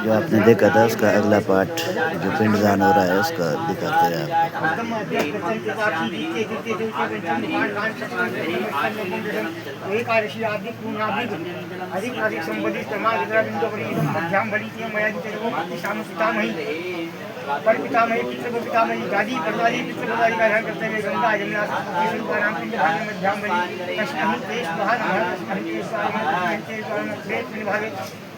जो आपने देखा था उसका अगला पार्ट जो पिंडदान हो रहा है उसका दिखाते हैं पर पितामही पितृ पितामही दादी परदादी पितृ परदादी का ध्यान करते हुए गंगा जमुना सरस्वती का नाम पिंड भाग मध्याम बलि कश्मीर देश महान कश्मीर देश प्रेत विभागे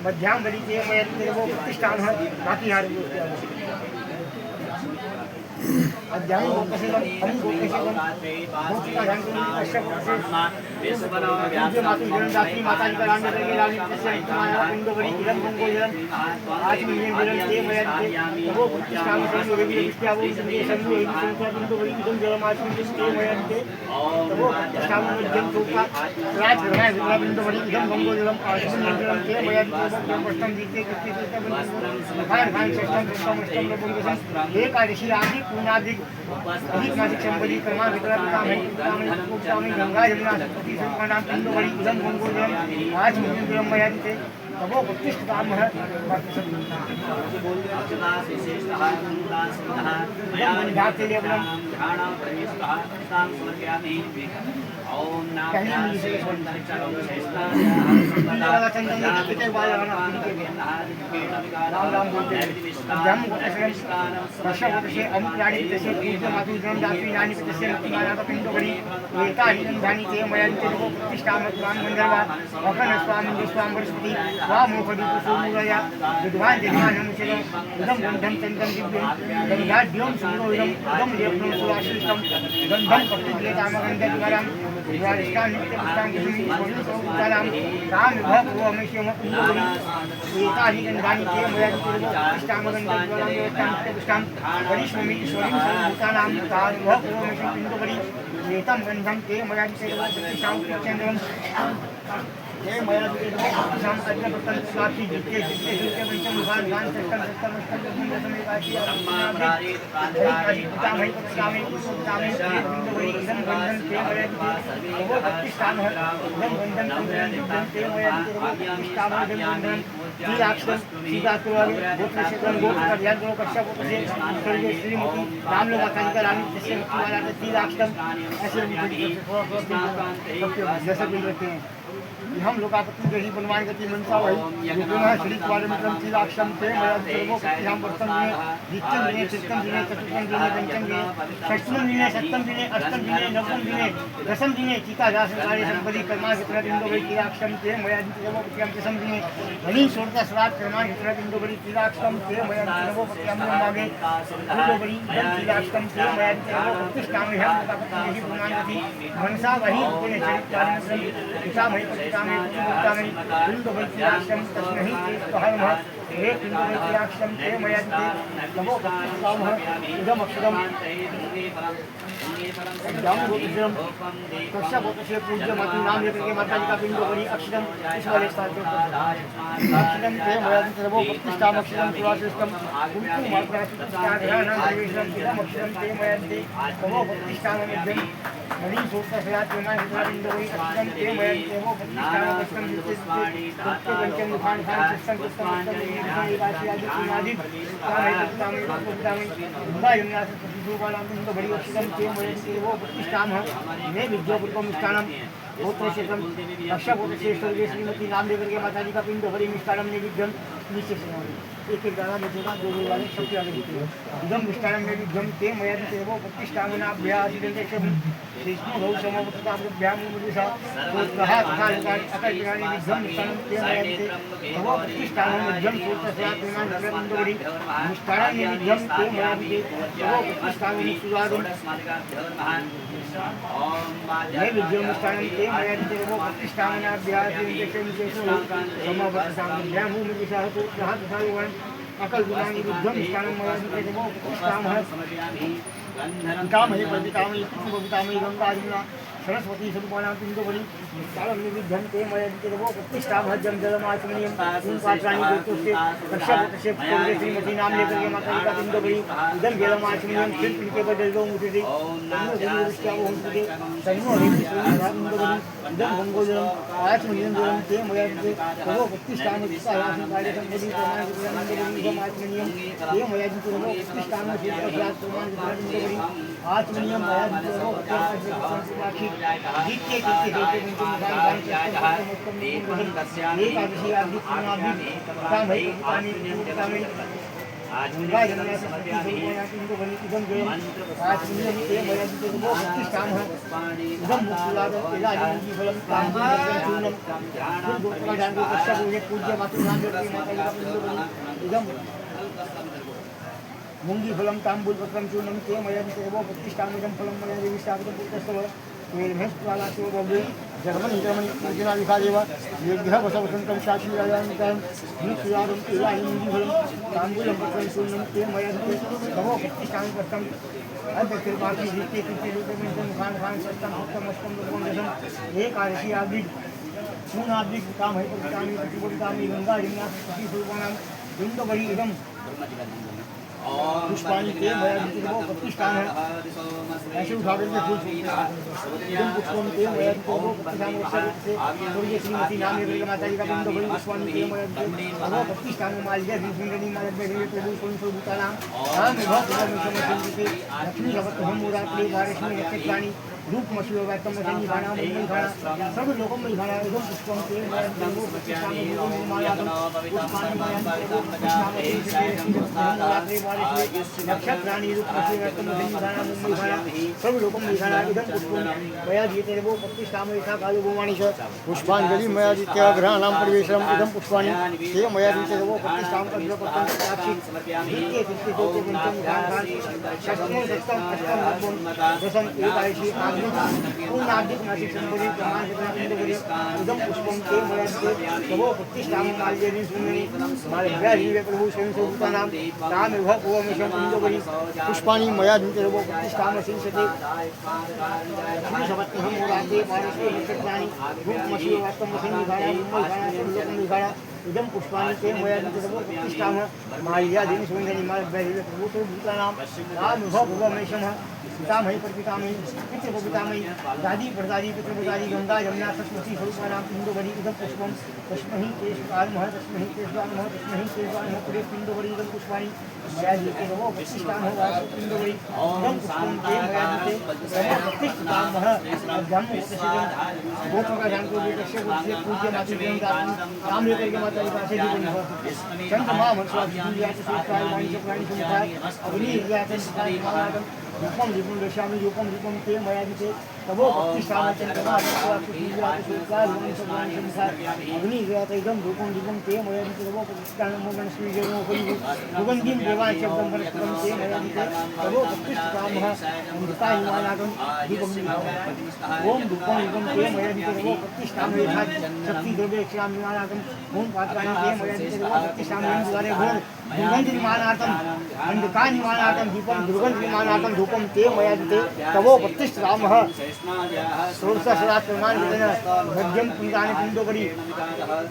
मध्याम बलि के मैं वो प्रतिष्ठान है बाकी हार अध्याय गोपसेवम हम गोपसेवम भूति का ध्यान करें कश्यप से पूज्य मातु जन्मदात्री माता जी का नाम लेकर के लाली तस्य माया इंद्रवरी इलम गंगो जलम आज में जलम के मया के वो प्रतिष्ठान से जो भी विष्णु वो इसलिए सभी एक संख्या इंद्रवरी इलम जलम आज में के मया के वो प्रतिष्ठान में जन चौका राज रहा है इंद्रवरी इलम गंगो जलम आज में जलम के मया के वो प्रश्न जीते कितने से भाई भाई सिस्टम लोगों एक आदिशी आदि पुनादि अधिक मासिक संपत्ति कर्मा विक्रम में गंगा जमुना सरस्वती का नाम इंद्रवरी इलम गंगो जलम आज में जलम मया के वो उत्कृष्ट काम है ओम राम बोलते जम वर्षवर्षे अनुप्राणित तसे पूज्य मातु जन्मदात्री नानी तस्य माता पिंडोगरी एका हिंदानी ते मयांते को प्रतिष्ठाम स्वाम मंगलवा अखंड स्वामी स्वाम बृहस्पति स्वाम मुखदी कुसुमया विद्वान जनान मुचलो इदम गंधम चंदन दिव्यम गंगाड्यम सुरो इदम लेपनं सुवासिष्टम गंधम प्रतिलेताम गंधद्वारम विवादिष्टान नित्य पुष्टान किसी सोलिसोताराम राम विभव पूर्वमेश्यम इंद्रवरी एका हिंदानी ते मयांते को प्रतिष्ठाम गंधद्वारम नित्य पुष्टान वरिष्ठमि ईश्वरीं सर्वभूतानां विभव पूर्वमेश्यम इंद्रवरी एतम गंधम ते मयांते को प्रतिष्ठाम चंद्रम हे मया शाम अज्ञा बर्तन साथी जितने जितने जितने पंचम विभाग गान सत्तर सत्तर मस्तक दशम एकादशी हरि हरि पिता महि पिता बिंदुवरी इदम बंधन ते मया वो प्रतिष्ठान है इदम बंधन बंधन ते मया प्रतिष्ठान है इदम बंधन तीन अक्षर सीधा करवावे गोत्र क्षेत्र गोत्र का ध्यान करो कश्यप को से स्वर्गीय श्रीमती राम माता जी का रानी जैसे वाला तीन अक्षर ऐसे थोड़ा जैसे भी रहते हैं हम लोकापत्ति के ही बनवान गति मनसा वही जो है श्री कुमार मित्रम तीराक्षम थे मया सर्वो हम वर्तन में द्वितीयम दिने तृतीयम दिने चतुर्थम दिने पंचम दिने षष्ठम दिने सप्तम दिने अष्टम दिने नवम दिने दशम दिने चिता दास कार्य संपत्ति कर्मा वितरण बिंदु बड़ी तीराक्षम थे मया सर्वो पत्यम दशम दिने धनी सोड़ता श्राद्ध कर्मा वितरण बिंदु बड़ी तीराक्षम थे मया सर्वो पत्यम मागे बिंदु बड़ी तीराक्षम थे मया सर्वो प्रतिष्ठा में हम लोकापत्ति के ही बनवान गति मनसा वही ने चरित कार्य पिता महि पिता बिंदु वैद्याक्षम तस्महि कहमः हे बिंदु वैद्याक्षम ते मयन्ते नमो भक्तिकामः इदम अक्षरम जाम गोत्रम कश्यप गोत्र पूज्य मातु नाम लेकर के माता जी का बिंदु बड़ी अक्षरम इस वाले स्थान पे अक्षरम ते मयन्ते नमो भक्तिकाम अक्षरम सुवासिष्टम कुंकु मात्रा स्थान देवेशम इदम अक्षरम ते मयन्ते नमो भक्तिकाम मध्यम हरि सोता सयात में बिंदु बड़ी अक्षरम ते मयन्ते नमो भक्तिकाम पंचम दुखान खान सिस्टम आदि बड़ी अक्षरम के वो प्रतिष्ठान है मैं विद्यापुरम मिष्ठानम गोत्र क्षेत्रम कश्यप गोत्र से स्वर्गीय श्रीमती नाम लेकर के माता जी का पिंड भरी मिष्ठानम निविध्यम नीचे से एक एक दाना बेचेगा दो दो वाले सबके आगे इदम मिष्ठानम निविध्यम ते मया वो प्रतिष्ठानाभ्यासिदेशम विष्णु भव समवताभ्याम मुदिसा तो कहा तथा अकल विरानी विध्यम मिष्ठानम ते मया वो प्रतिष्ठानम निविध्यम सोच से आत्मान नरेंद्रवरी मिष्ठानम निविध्यम ते मया वो प्रतिष्ठानम सुवादम मैं विद्युम मिष्ठानम ते मया वो प्रतिष्ठानाभ्यासिदेशम समवताभ्याम मुदिसा तो कहा तथा अकल विरानी विध्यम मिष्ठानम मया वो प्रतिष्ठान है पितामही पितामही गंगा जमुना सरस्वती स्वरूपाणां पिण्डोबली कालनिविद्धं ते मया विद्यते प्रतिष्ठामहज्जं जलमाचमनीयं पात्राणि गोत्रोस्ते कश्यपस्य पूर्वे श्रीमती नाम लेकर के माता जी का पिण्डोबली इदं जलमाचमनीयं फिर इनके बदल दो मुझे दे तन्नो देवी वो होते तन्नो देवी पिण्डोबली इदं गंगोजलम आचमनीयं जलम ते मया विद्यते तवो प्रतिष्ठामि सायासि कार्य संबोधि प्रमाण पिण्डोबली इदं आचमनीयं ते मया विद्यते प्रतिष्ठामि प्रसाद प्रमाण पिण्डोबली आचमनीयं मया विद्यते जितने कितने देते उनके मुखान एक आदि आदि आदि काम है काम है गंगा जमुना सरस्वती इनको बनी इदम जयम आज नियम ते मया जिते वो प्रतिष्ठाम है इदम मुक्तिलाद इलाजी फलम काम चूर्णम गुरुकुल दान को कष्ट को पूज्य मातृ नाम देते माता का इनको बनी इदम मुंगी फलम तांबूल पत्रम चूर्णम ते मया जिते वो प्रतिष्ठाम इदम फलम मया देवी स्थापितं पुत्रस्तव मेघमेश्वरालाचो बबे जगमनि जगमनि पूजना विखादेव यज्ञ वसवसंतं साक्षी राजानितं नित्यादं इलाहिंदिफलं तांबूलं पत्रं शून्यं ते मया दिते तवो प्रतिष्ठां कर्तम् अद्यतिर्वाकी जिते कृते रूपमिदं खान खान सत्तं सत्तं अष्टं लोकं दशम एकादशी आदि मून आदि काम है प्रतिष्ठामि प्रतिष्ठामि गंगा यमुना सरस्वती स्वरूपाणां बिंदुबली इदं पुष्पाणि ते मया विद्यते वो प्रतिष्ठान है ऐसे उठा करके फूल इदं पुष्पं ते मया विद्यते वो प्रतिष्ठान से स्वर्गीय श्रीमती नाम लेकर माता जी का बिंदुबली पुष्पाणि ते मया विद्यते वो प्रतिष्ठान माल्य सुंदरी मालक बेरे प्रभु कुंसो भूतानां नाम विभव समसंगिते लक्ष्मी भगवत हम मुरात्रि भारष्मि नक्षत्राणि रूप मशिव वैतम मजनी खाना मुंबई खाना सब लोगों में खाना एकदम पुष्पम के वो प्रतिष्ठान में मायादम पुष्पाणि नक्षत्राणि रूप मशिव वैतम मजनी खाना मुंबई खाना सब लोगों में खाना एकदम पुष्पम मया जीते वो प्रतिष्ठा में था कालो गोवाणी से पुष्पांजलि मया जीते ग्रहणाम परिवेशम एकदम पुष्पाणि ये मया जीते वो प्रतिष्ठा में अग्रपतन साक्षी द्वितीय तृतीय चौथे पंचम खान षष्ठम सप्तम अष्टम दशम एकादशी पूर्णाधिक मासिक संबोधि प्रमाण पिंडोबली इदं पुष्पं ते मया विद्यते तवो प्रतिष्ठां माल्येन सुन्दरी माल्येन प्रभु स्वयं स्वरूपाणां ताम विभव पूर्वमिशं पिंडोबली पुष्पाणि मया विद्यते तवो प्रतिष्ठां सिंचते लक्ष्मी सपत्नहं मुराते पारस्ये नक्षत्राणि रूपमशिव वास्तवं संनिधाय मुंबई खाना सर्वलोकं निधाय इदं पुष्पाणि ते मया विद्यते तवो प्रतिष्ठां माल्यादीन सुन्दरी माल्येन प्रभु स्वरूपाणां ताम विभव पूर्वमिशं पितामही परपितामही पितृपपितामही दादी परदादी पितृपदादी गंगा यमुना सरस्वती स्वरूपाणां पिंडोबली इदं पुष्पं तस्मै केशवानमः तस्मै केशवानमः तस्मै केशवानमः पुरे पिंडोबली इदं पुष्पाणि मया जीते वो प्रतिष्ठान होगा पिंडोबली इदं पुष्पं ते मया जीते तवो प्रतिष्ठामः ब्रह्म उपदेशं गोत्र का जान को विकस्य पूज्य मातृ नाम लेकर के माता जी का से जीवन संत महामंत्र दिव्या सुखाय वाणी प्राणी सुखाय अग्नि यातन सुखाय रूपम रूपम दशामि रूपम रूपम ते मया विद्यते तवो प्रतिष्ठामः चंद्रमा अग्नि इदं रूपम रूपम ते मया विद्यते तवो प्रतिष्ठानं श्रीजनो सुगन्धिं देवान् शब्दं परस्परं ते मया विद्यते तवो प्रतिष्ठामः अमृतायमानागं दीपं ओम रूपम रूपम ते मया विद्यते तवो प्रतिष्ठामः यथा शक्ति द्रव्य क्षामनागं ओम पात्राणि ते मया विद्यते तवो प्रतिष्ठामः द्वारे घोर दुर्गन्धनिमानार्थं अंधकानिमानार्थं दीपं दुर्गन्धनिमानार्थं धूपं ते मया विद्यते तवो प्रतिष्ठामः षोडशसहस्रात् प्रमाणेन मध्यम पुण्डानि पिण्डोबली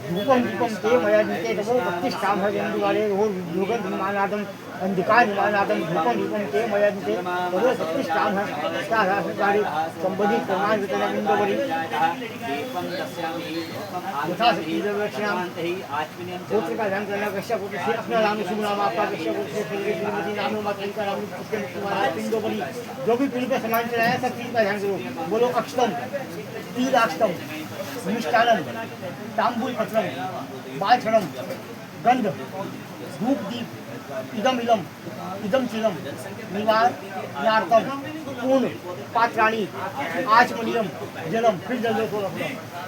धूपं दीपं ते मया विद्यते तवो प्रतिष्ठामः द्वारे घोर दुर्गन्धनिमानार्थं अंधकानिमानार्थं धूपं दीपं ते मया विद्यते तवो प्रतिष्ठामः सहस्राधिकारी संबोधित प्रमाणेन पिण्डोबली यथा शक्ति द्रव्यक्षाम गोत्र का ध्यान करना कश्यप से अपना नाम शुभ नाम आपका कश्यप से श्रीमती नाम माता का नाम पिंडोबली जो भी पीढ़ी पे समान चलाया सब चीज का ध्यान करो बोलो अक्षतम तीर अक्षतम मिष्टानम तांबूल पत्रम बालछड़म गंध धूप दीप इदम इलम इदम चिलम निवार नार्तम पूर्ण पात्राणि आचमनीयम जलम फिर जल को रखना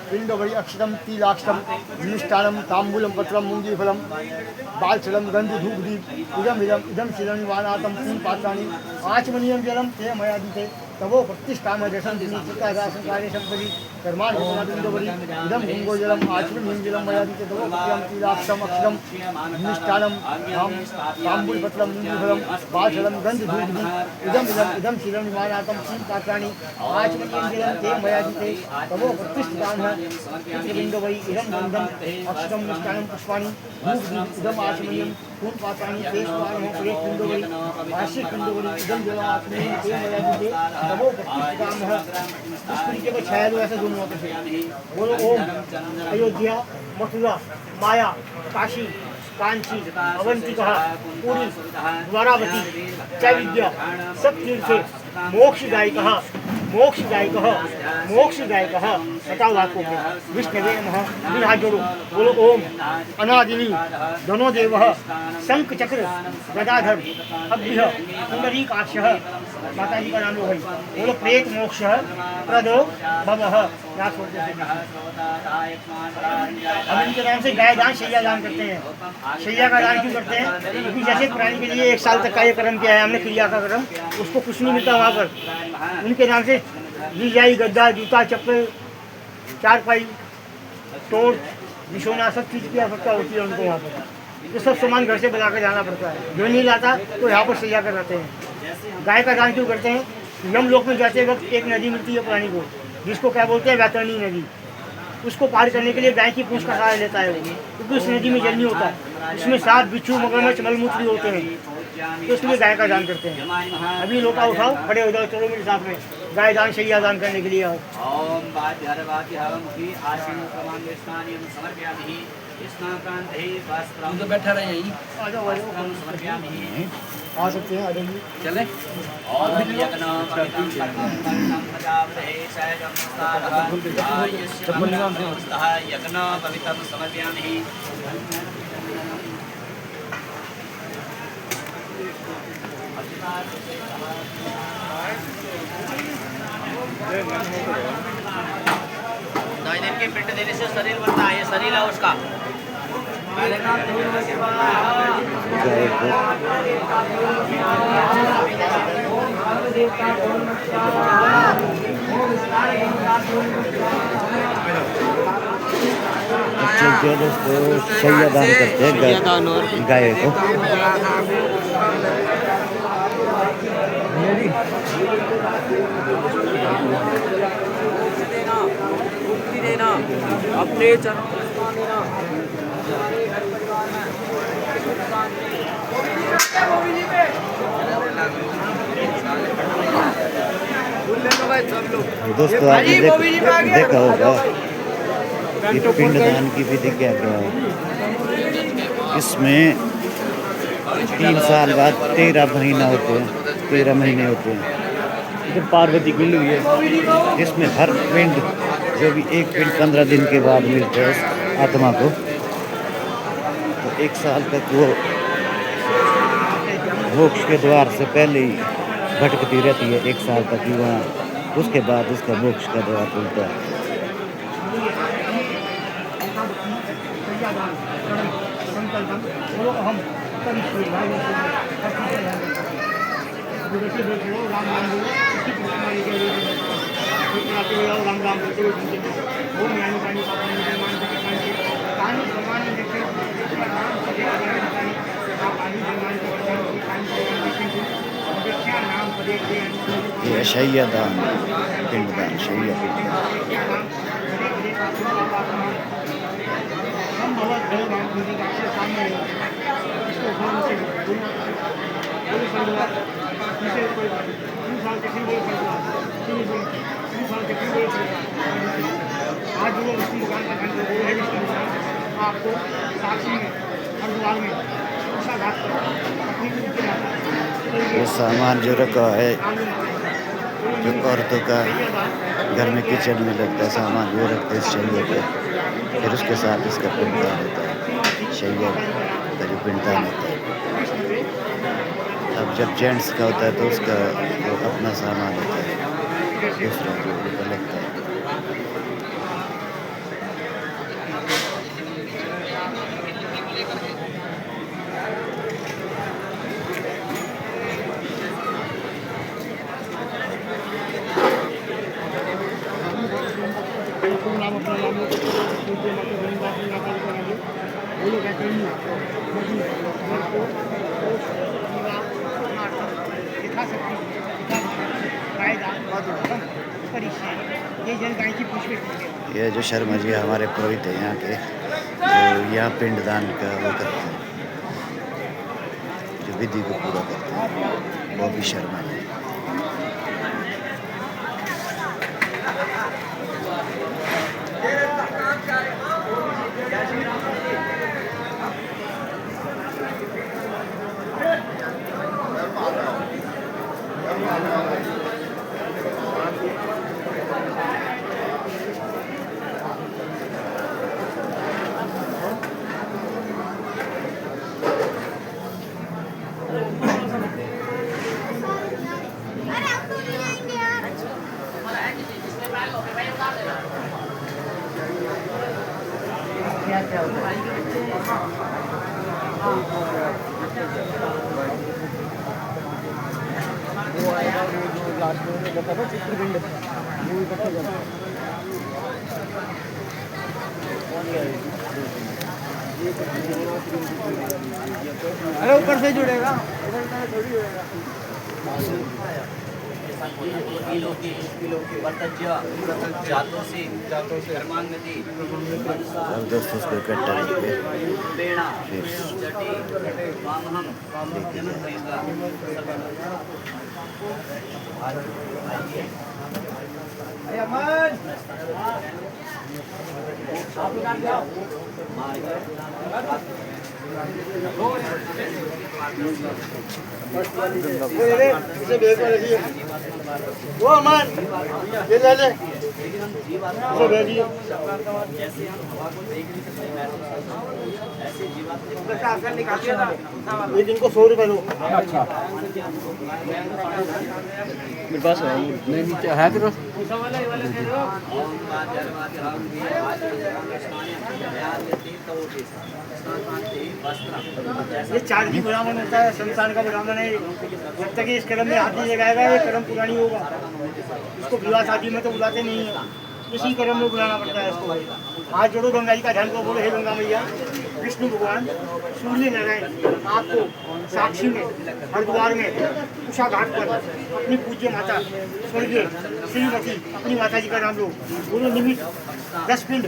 पिंडोबली अक्षतम तिलाक्षतम मिष्टानम तांबूलम पत्रम मुंगी फलम बालछलम गंध धूप दीप इदम इदम चिलम निवार नार्तम पूर्ण पात्राणि आचमनीयम जलम ते मया विद्यते तवो प्रतिष्ठाम दशम चित्तादासंकारे संपदि कर्मानुकूलबिंदुवरी इदं गंगोजलम आचमनीयं जलम मयादि तवो प्रियं तीलाक्षम अक्षरम निष्ठानम धाम तांबूलपत्रम नीलफलम बालफलम गंधधूपि इदं शीलं निवानातं सीं पात्राणि आचमनीयं जलम ते मयादि ते तवो प्रतिष्ठाम चित्रबिंदुवरी इदं गंधम अक्षरम निष्ठानम पुष्पाणि इदं आचमनीयं कून पात्राणि ते स्वारम प्रेत बिंदुवरी वार्षिक बिंदुवरी इदं जलम आचमनीयं ते मयादि ते तवो प्रतिष्ठाम पुष्पी के छाया दो ऐसे दोनों होते थे बोलो ओम अयोध्या मथुरा माया काशी कांची अवंतिका पुरी द्वारावती चैविद्या सप्ततीर्थे मोक्षदायिकः मोक्षदायिकः बताओ आपको विष्णवे नमः हाथ जोड़ो बोलो ओम अनादिनी धनोदेवः शंख चक्र गदाधर अभ्य पुंडरीकाक्षः माता जी का नाम लो भाई बोलो प्रेत मोक्ष प्रदो भवः। हम इनके नाम से गाय दान शैया दान करते हैं। शैया का दान क्यों करते हैं? क्योंकि जैसे प्राणी के लिए 1 साल तक का ये कर्म किया है हमने, क्रिया का कर्म, उसको कुछ नहीं मिलता वहाँ पर। उनके नाम से रिजाई गद्दा जूता चप्पल चारपाई टोट बिछोना सब चीज़ की आवश्यकता होती है उनको वहाँ पर। ये सब सामान घर से बना कर जाना पड़ता है। जो नहीं लाता तो यहाँ पर सैया कर रहते हैं। गाय का दान क्यों करते हैं? यम लोक में जाते वक्त एक नदी मिलती है प्राणी को, जिसको क्या बोलते हैं वैतरणी नदी। उसको पार करने के लिए गाय की पूंछ का सहारा लेता है वो, क्योंकि उस नदी में जल नहीं होता। उसमें सांप बिच्छू मगरमच्छ मलमूत्र होते हैं, तो इसलिए गाय का दान करते हैं। अभी लोटा उठाओ, खड़े हो जाओ, चलो मेरे साथ में गाय दान शैया दान करने के लिए आओ। तो बैठा रहे यहीं, आ जाओ आ सकते हैं, आ जाइए चले। दिन के पिंड देने से शरीर बनता है, ये शरीर है उसका। जो दोस्तों शैया दान करते हैं गाय को। देना अपने चरणों में स्थान देना। दोस्तों आपने देखा होगा कि पिंडदान की विधि क्या क्या है। इसमें 3 साल बाद 13 महीना होते हैं, 13 महीने होते हैं। जब पार्वती पिंड हुई है, जिसमें हर पिंड जो भी एक पिंड 15 दिन के बाद मिलता है उस आत्मा को, तो 1 साल तक वो मोक्ष के द्वार से पहले ही भटकती रहती है। 1 साल तक ही वहाँ, उसके बाद उसका मोक्ष का द्वार खुलता है। राम राम करते हुए ओम यानी पानी पानी ये शैया दान, पिंडदान, शैया आज जो विष्णु भगवान का खंड है विष्णु भगवान आपको साक्षी में हरिद्वार में घाट ये सामान जो रखा है, जो औरतों का घर में किचन में लगता है सामान, वो रखते हैं शैया पे। फिर उसके साथ इसका पिंडदान होता है, शैया का जो पिंडदान होता है। अब जब जेंट्स का होता है तो उसका वो अपना सामान होता है, दूसरा जो उनका लगता है। आपको यथाशक्ति ये जल गाय की पुष्प। ये जो शर्मा जी हमारे पुरोहित हैं यहाँ के, तो यहाँ पिंडदान का वो करते हैं, जो विधि को पूरा करते हैं, वो भी शर्मा जी। अरे ऊपर से जुड़ेगा, अब दोस्तों उसको इकट्ठा करके वो अमन ये ले ले, इसे भेजिए। एक दिन को 100 रुपये लो। मेरे पास है तेरे पास? ये 4 भी ब्राह्मण होता है, शमशान का ब्राह्मण है। जब तक ये इस कर्म में हाथ नहीं लगाएगा ये कर्म पूरा नहीं होगा। इसको विवाह शादी में तो बुलाते नहीं है, इसी कर्म में बुलाना पड़ता है इसको। हाथ जोड़ो, गंगा जी का ध्यान को बोलो, हे गंगा मैया, विष्णु भगवान, सूर्य नारायण आपको साक्षी में हरिद्वार में उषा घाट पर अपनी पूज्य माता स्वर्गीय श्रीमती अपनी माता जी का नाम लो, बोलो निमित्त 10 पिंड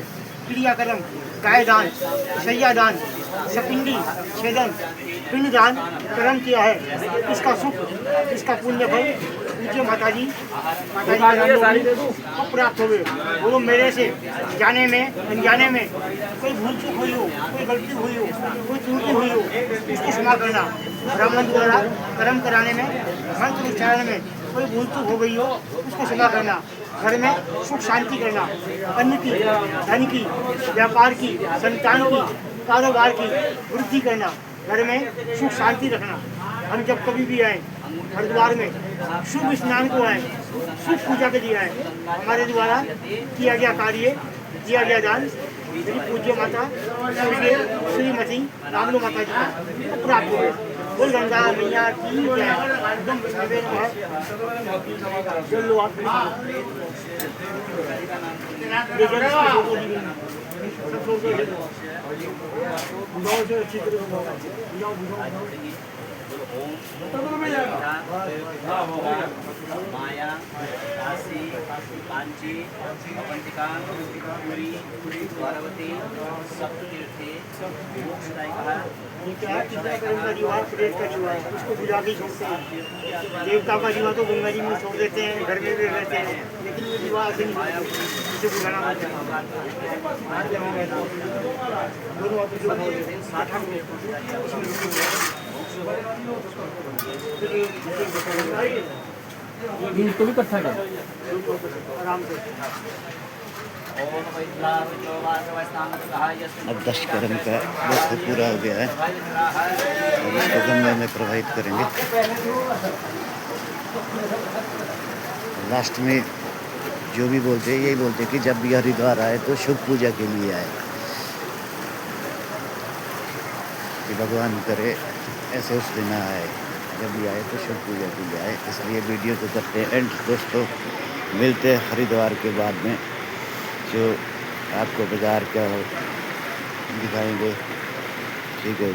क्रियाक्रम, गाय दान, सैया दान, सपिंडी छेदन, पिंड दान कर्म किया है। इसका सुख, इसका पुण्य फल पूज्य माता जी का नाम लो प्राप्त हो गए। बोलो मेरे से जाने में अनजाने में कोई भूल चूक हुई हो, कोई गलती हुई हो, कोई त्रुटि हुई हो, इसकी क्षमा करना। ब्राह्मण द्वारा कर्म कराने में, मंत्र उच्चारण में कोई भूल चूक हो गई हो, उसको क्षमा करना। घर में सुख शांति करना, अन्न की, धन की, व्यापार की, संतान की, कारोबार की वृद्धि करना, घर में सुख शांति रखना। हम जब कभी भी आए हरिद्वार में शुभ स्नान को आए, शुभ पूजा के लिए आए, हमारे द्वारा किया गया कार्य, किया गया दान मेरी पूज्य माता श्रीमती रामलो माता जी को प्राप्त हो। बोल गंगा मैया की जय। एकदम चलो आप अच्छी तरह माया, काशी, कांची, अवंतिका, पुरी, द्वारवती, सप्ततीर्थे, मोक्षदायिका, उसको बुझा के छोड़ते हैं। देवता का जीवा तो गंगा जी में छोड़ देते हैं, घर में भी रहते हैं, लेकिन ये जीवा ऐसे नहीं उसे बुझाना पड़ता है। दोनों इसको भी इकट्ठा कर आराम से। अब 10 कर्म का वस्तु पूरा हो गया है और इसको गंगा में प्रवाहित करेंगे। लास्ट में जो भी बोलते हैं यही बोलते हैं कि जब भी हरिद्वार आए तो शुभ पूजा के लिए आए, कि भगवान करे ऐसे उस दिन आए, जब भी आए तो शुभ पूजा के लिए आए। इसलिए वीडियो को करते हैं एंड दोस्तों, मिलते हैं हरिद्वार के बाद में, जो आपको बाजार का दिखाएंगे। ठीक है।